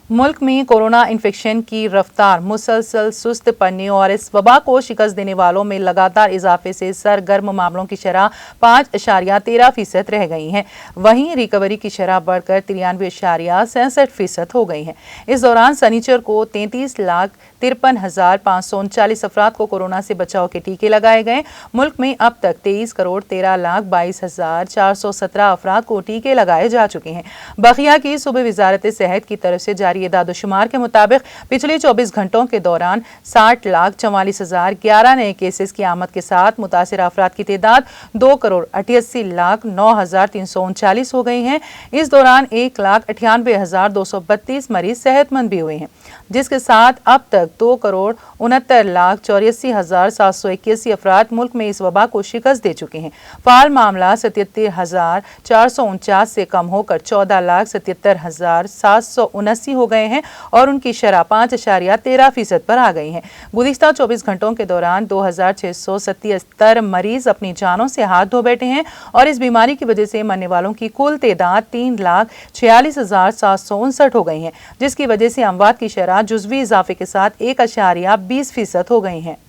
मुल्क में corona infection की रफ्तार मुसलसल सुस्त पड़ने और इस वबा को शिकस्त देने वालों में लगातार इजाफे से सरगर्म मामलों की शरह 5.13% रह गई है। वहीं रिकवरी की शरह बढ़कर 93.67% हो गई है। इस दौरान सनीचर को 33,53,539 अफराद को कोरोना से बचाव के टीके लगाए गए। मुल्क में अब तक 23,13,22,417 अफराद को टीके लगाए जा चुके हैं। बखिया की सूबे वजारत सेहत की तरफ से जारी एदाद-ओ-शुमार के मुताबिक पिछले 24 घंटों के दौरान 60,44,011 नए केसेस की आमद के साथ मुतासिर अफराद की तादाद 2,88,09,339 हो गई है। इस दौरान 1,98,232 मरीज सेहतमंद भी हुए हैं, जिसके साथ अब तक 2,69,84,781 अफराद मुल्क में इस वबा को शिकस्त दे चुके हैं। फाल मामला 77,449 से कम होकर 14,77,779 हो गए हैं और उनकी शरह 5.13% पर आ गई है। गुज़िश्ता 24 घंटों के दौरान 2,677 मरीज अपनी जानों से हाथ धो बैठे हैं और इस बीमारी की वजह से मरने वालों की कुल तादाद 3,46,759 हो गई है, जिसकी वजह से अमवात की शरह जुज़वी इजाफे के साथ 1.20% हो गई है।